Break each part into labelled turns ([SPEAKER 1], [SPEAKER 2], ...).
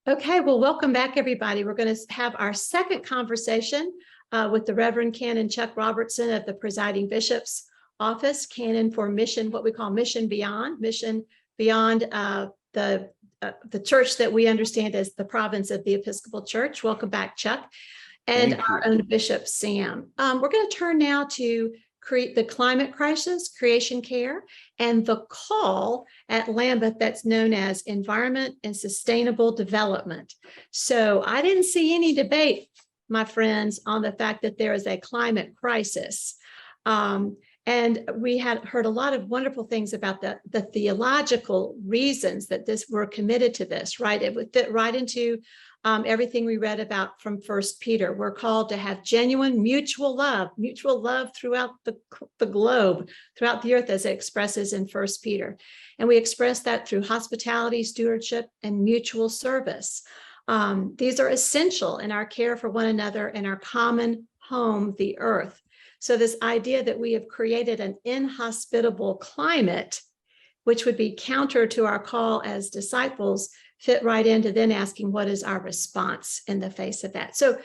[SPEAKER 1] Okay, well, welcome back, everybody. We're going to have our second conversation with the Reverend Canon Chuck Robertson of the Presiding Bishop's Office, Canon for Mission, what we call Mission Beyond the church that we understand as the province of the Episcopal Church. Welcome back, Chuck, and our own Bishop Sam. We're going to turn now to create the climate crisis, creation care, and the call at Lambeth that's known as environment and sustainable development. So I didn't see any debate, my friends, on the fact that there is a climate crisis. And we had heard a lot of wonderful things about the theological reasons that we're committed to this, right? It would fit right into everything we read about from 1 Peter. We're called to have genuine mutual love throughout the globe, throughout the earth, as it expresses in 1 Peter. And we express that through hospitality, stewardship, and mutual service. These are essential in our care for one another and our common home, the earth. So this idea that we have created an inhospitable climate, which would be counter to our call as disciples, fit right into then asking what is our response in the face of that. So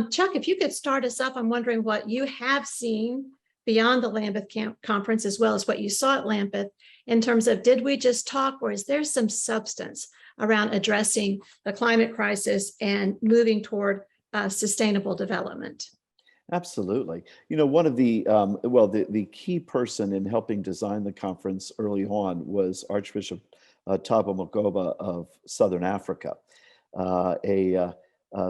[SPEAKER 1] Chuck, if you could start us up, I'm wondering what you have seen beyond the Lambeth conference, as well as what you saw at Lambeth, in terms of, did we just talk, or is there some substance around addressing the climate crisis and moving toward sustainable development?
[SPEAKER 2] Absolutely. You know, one of the key person in helping design the conference early on was Archbishop Thabo Makgoba of Southern Africa, a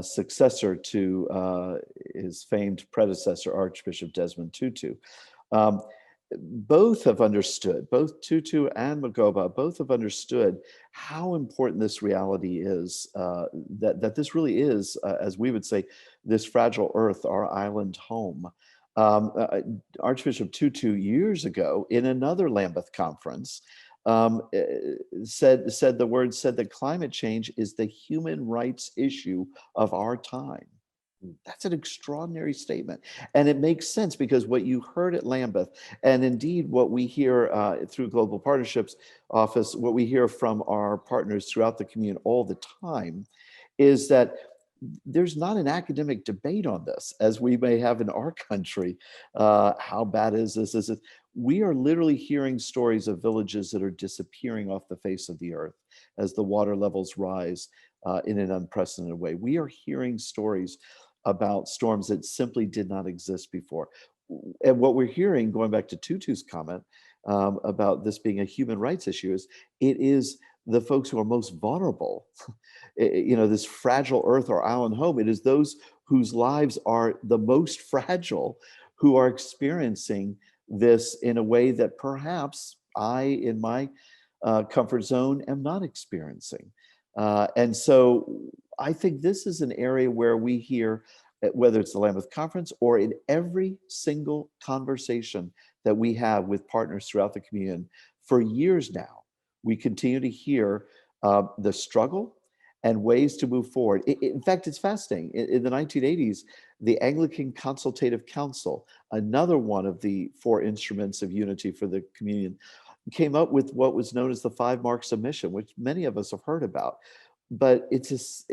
[SPEAKER 2] successor to his famed predecessor, Archbishop Desmond Tutu. Both have understood, both Tutu and Makgoba, both have understood how important this reality is, that this really is, as we would say, this fragile earth, our island home. Archbishop Tutu years ago in another Lambeth conference said that climate change is the human rights issue of our time. That's an extraordinary statement. And it makes sense, because what you heard at Lambeth, and indeed what we hear through Global Partnerships Office, what we hear from our partners throughout the community all the time, is that there's not an academic debate on this, as we may have in our country. How bad is this? We are literally hearing stories of villages that are disappearing off the face of the earth as the water levels rise in an unprecedented way. We are hearing stories about storms that simply did not exist before. And what we're hearing, going back to Tutu's comment about this being a human rights issue, is it is the folks who are most vulnerable, this fragile earth or island home. It is those whose lives are the most fragile who are experiencing this in a way that perhaps I, in my comfort zone, am not experiencing. And so I think this is an area where we hear, whether it's the Lambeth Conference or in every single conversation that we have with partners throughout the community, for years now, we continue to hear the struggle and ways to move forward. In fact, it's fascinating. In the 1980s, the Anglican Consultative Council, another one of the 4 instruments of unity for the communion, came up with what was known as the 5 marks of mission, which many of us have heard about. But it's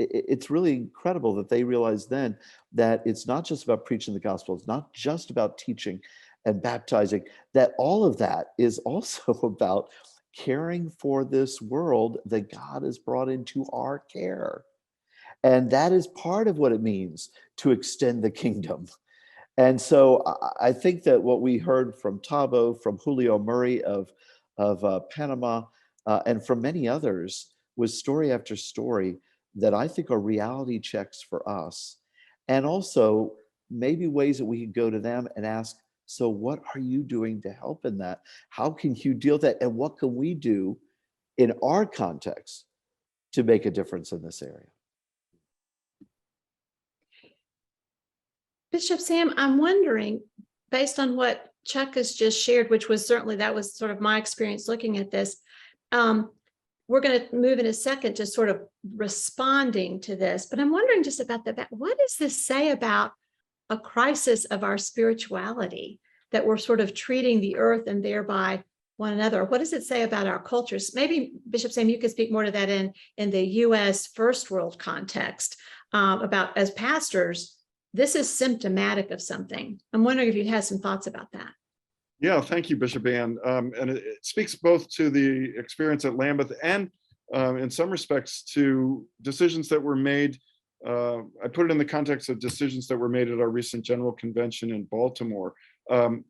[SPEAKER 2] really incredible that they realized then that it's not just about preaching the gospel, it's not just about teaching and baptizing, that all of that is also about caring for this world that God has brought into our care. And that is part of what it means to extend the kingdom. And so I think that what we heard from Thabo, from Julio Murray of Panama, and from many others, was story after story that I think are reality checks for us. And also maybe ways that we can go to them and ask, so what are you doing to help in that? How can you deal with that? And what can we do in our context to make a difference in this area?
[SPEAKER 1] Bishop Sam, I'm wondering, based on what Chuck has just shared, which was certainly, that was sort of my experience looking at this. We're going to move in a second to sort of responding to this, but I'm wondering just about what does this say about a crisis of our spirituality, that we're sort of treating the earth and thereby one another? What does it say about our cultures? Maybe Bishop Sam, you could speak more to that in the U.S. first world context, about, as pastors, this is symptomatic of something. I'm wondering if you had some thoughts about that.
[SPEAKER 3] Yeah, thank you, Bishop Ann. And it speaks both to the experience at Lambeth and in some respects to decisions that were made. I put it in the context of decisions that were made at our recent General Convention in Baltimore,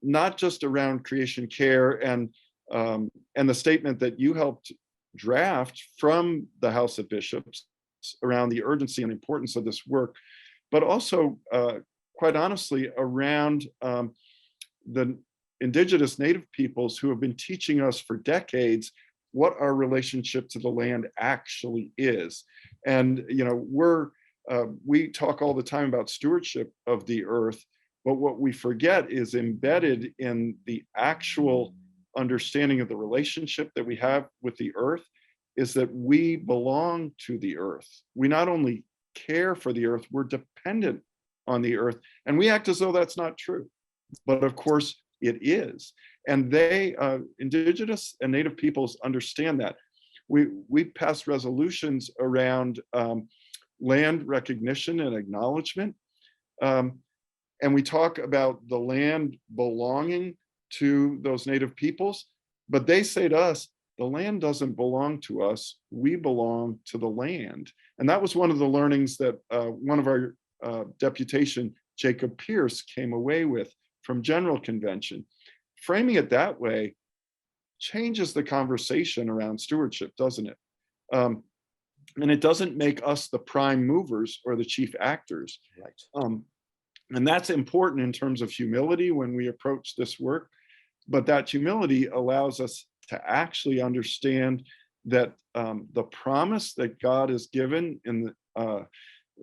[SPEAKER 3] not just around creation care and the statement that you helped draft from the House of Bishops around the urgency and importance of this work, but also, quite honestly, around the indigenous native peoples who have been teaching us for decades what our relationship to the land actually is. And, you know, we talk all the time about stewardship of the earth, but what we forget is embedded in the actual understanding of the relationship that we have with the earth is that we belong to the earth. We not only care for the earth, we're dependent on the earth, and we act as though that's not true. But of course, it is. And they, indigenous and native peoples, understand that. We passed resolutions around land recognition and acknowledgement. And we talk about the land belonging to those native peoples, but they say to us, the land doesn't belong to us, we belong to the land. And that was one of the learnings that one of our deputation, Jacob Pierce, came away with from General Convention. Framing it that way changes the conversation around stewardship, doesn't it? And it doesn't make us the prime movers or the chief actors.
[SPEAKER 2] Right.
[SPEAKER 3] And that's important in terms of humility when we approach this work. But that humility allows us to actually understand that the promise that God has given in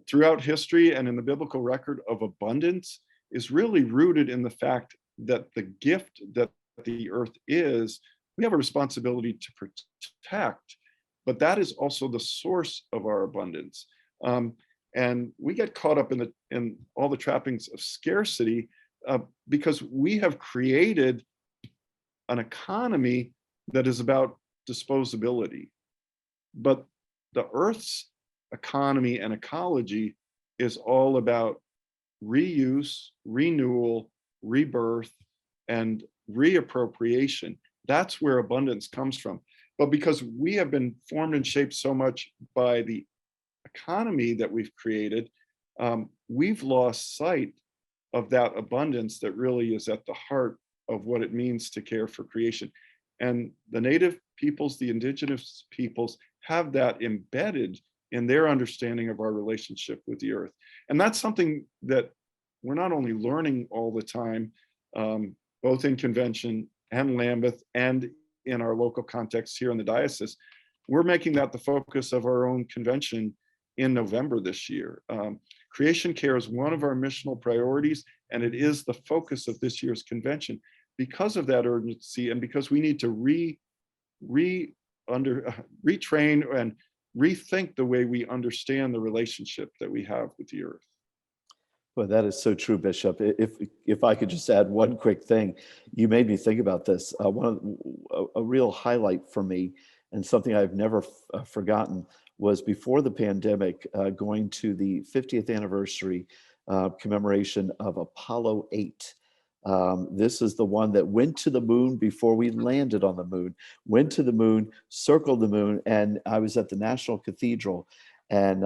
[SPEAKER 3] throughout history and in the biblical record of abundance is really rooted in the fact that the gift that the earth is, we have a responsibility to protect, but that is also the source of our abundance. And we get caught up in all the trappings of scarcity because we have created an economy that is about disposability. But the earth's economy and ecology is all about reuse, renewal, rebirth, and reappropriation. That's where abundance comes from. But because we have been formed and shaped so much by the economy that we've created, we've lost sight of that abundance that really is at the heart of what it means to care for creation. And the native peoples, the indigenous peoples, have that embedded in their understanding of our relationship with the earth. And that's something that we're not only learning all the time, both in convention and Lambeth and in our local context here in the diocese, we're making that the focus of our own convention in November this year. Creation care is one of our missional priorities, and it is the focus of this year's convention because of that urgency and because we need to retrain and rethink the way we understand the relationship that we have with the earth.
[SPEAKER 2] Well, that is so true, Bishop. If I could just add one quick thing, you made me think about this. A real highlight for me, and something I've never forgotten, was before the pandemic, going to the 50th anniversary commemoration of Apollo 8. This is the one that went to the moon before we landed on the moon, went to the moon, circled the moon, and I was at the National Cathedral and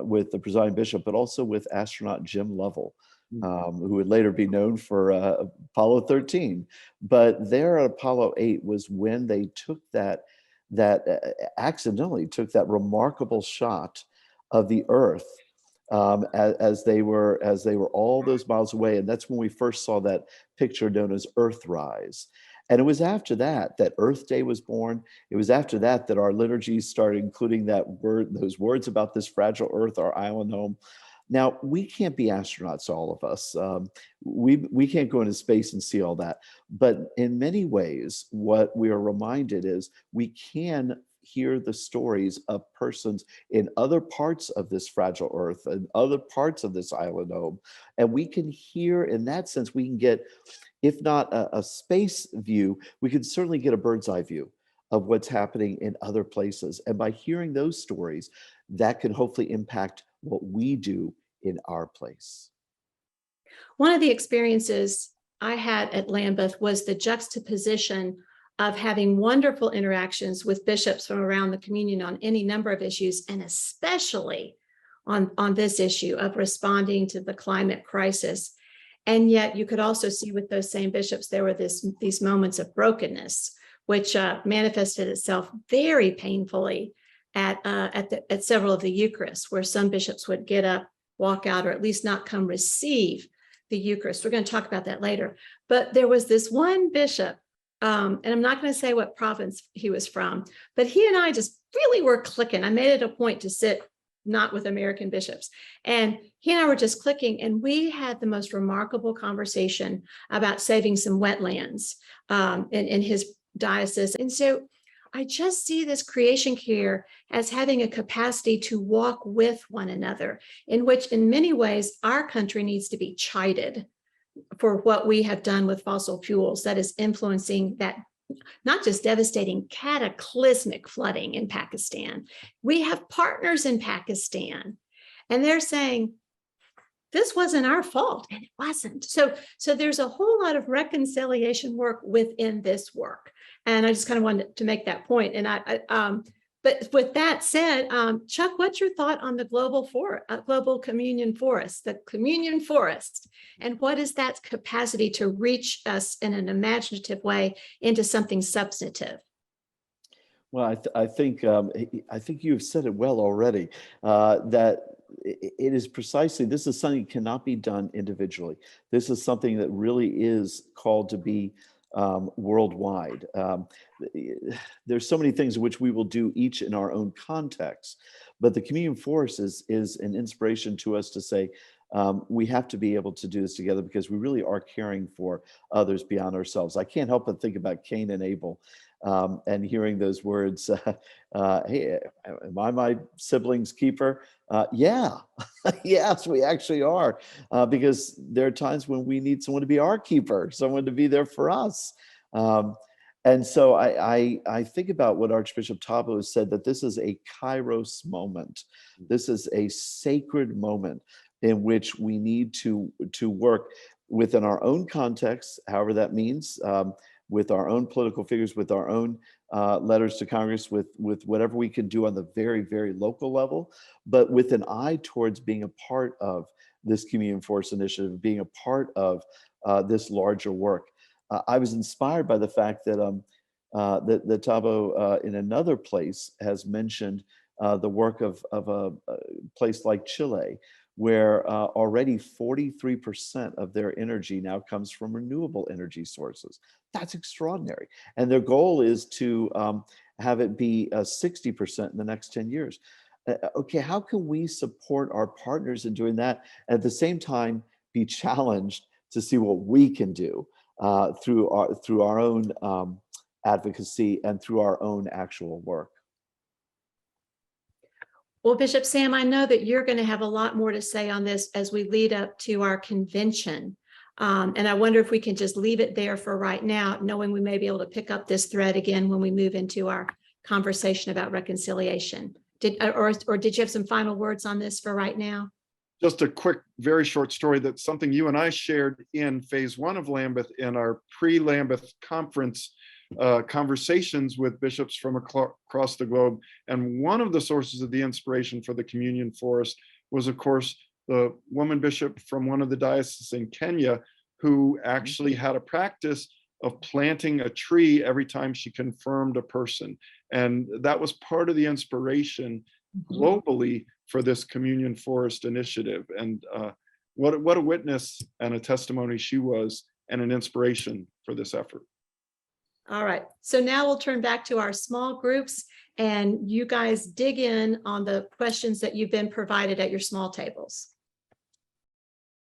[SPEAKER 2] with the presiding bishop, but also with astronaut Jim Lovell, who would later be known for Apollo 13. But there at Apollo 8 was when they took accidentally took that remarkable shot of the Earth as they were all those miles away, and that's when we first saw that picture known as Earthrise. And it was after that Earth Day was born. It was after that our liturgies started including those words about this fragile Earth, our island home. Now, we can't be astronauts, all of us. We can't go into space and see all that. But in many ways, what we are reminded is we can hear the stories of persons in other parts of this fragile earth and other parts of this island home. And we can hear, in that sense, we can get if not a space view, we can certainly get a bird's eye view of what's happening in other places. And by hearing those stories, that can hopefully impact what we do in our place.
[SPEAKER 1] One of the experiences I had at Lambeth was the juxtaposition of having wonderful interactions with bishops from around the communion on any number of issues, and especially on this issue of responding to the climate crisis. And yet you could also see with those same bishops, there were these moments of brokenness, which manifested itself very painfully at several of the Eucharists, where some bishops would get up, walk out, or at least not come receive the Eucharist. We're going to talk about that later. But there was this one bishop, and I'm not going to say what province he was from, but he and I just really were clicking. I made it a point to sit not with American bishops. And he and I were just clicking, and we had the most remarkable conversation about saving some wetlands in his diocese. And so I just see this creation care as having a capacity to walk with one another, in which in many ways our country needs to be chided for what we have done with fossil fuels that is influencing that not just devastating, cataclysmic flooding in Pakistan. We have partners in Pakistan, and they're saying, this wasn't our fault, and it wasn't. So there's a whole lot of reconciliation work within this work. And I just kind of wanted to make that point. And but with that said, Chuck, what's your thought on the global communion forest, the communion forest, and what is that capacity to reach us in an imaginative way into something substantive?
[SPEAKER 2] Well, I think you've said it well already. That it is precisely, this is something that cannot be done individually. This is something that really is called to be worldwide. There's so many things in which we will do each in our own context, but the communion force is an inspiration to us to say, we have to be able to do this together because we really are caring for others beyond ourselves. I can't help but think about Cain and Abel and hearing those words, hey, am I my sibling's keeper? Yeah, yes, we actually are, because there are times when we need someone to be our keeper, someone to be there for us. And so I think about what Archbishop Tabo has said, that this is a kairos moment. This is a sacred moment in which we need to work within our own context, however that means, with our own political figures, with our own letters to Congress, with whatever we can do on the very, very local level, but with an eye towards being a part of this Communion Force initiative, being a part of this larger work. I was inspired by the fact that that Tabo in another place has mentioned the work of a place like Chile, where already 43% of their energy now comes from renewable energy sources. That's extraordinary. And their goal is to have it be 60% in the next 10 years. Okay, how can we support our partners in doing that, and at the same time be challenged to see what we can do through our own advocacy and through our own actual work?
[SPEAKER 1] Well, Bishop Sam, I know that you're going to have a lot more to say on this as we lead up to our convention. And I wonder if we can just leave it there for right now, knowing we may be able to pick up this thread again when we move into our conversation about reconciliation. Did you have some final words on this for right now?
[SPEAKER 3] Just a quick, very short story. That's something you and I shared in phase 1 of Lambeth in our pre-Lambeth conference conversations with bishops from across the globe. And one of the sources of the inspiration for the Communion Forest was, of course, the woman bishop from one of the dioceses in Kenya, who actually had a practice of planting a tree every time she confirmed a person. And that was part of the inspiration globally for this Communion Forest initiative. And what a witness and a testimony she was, and an inspiration for this effort.
[SPEAKER 1] All right, so now we'll turn back to our small groups, and you guys dig in on the questions that you've been provided at your small tables.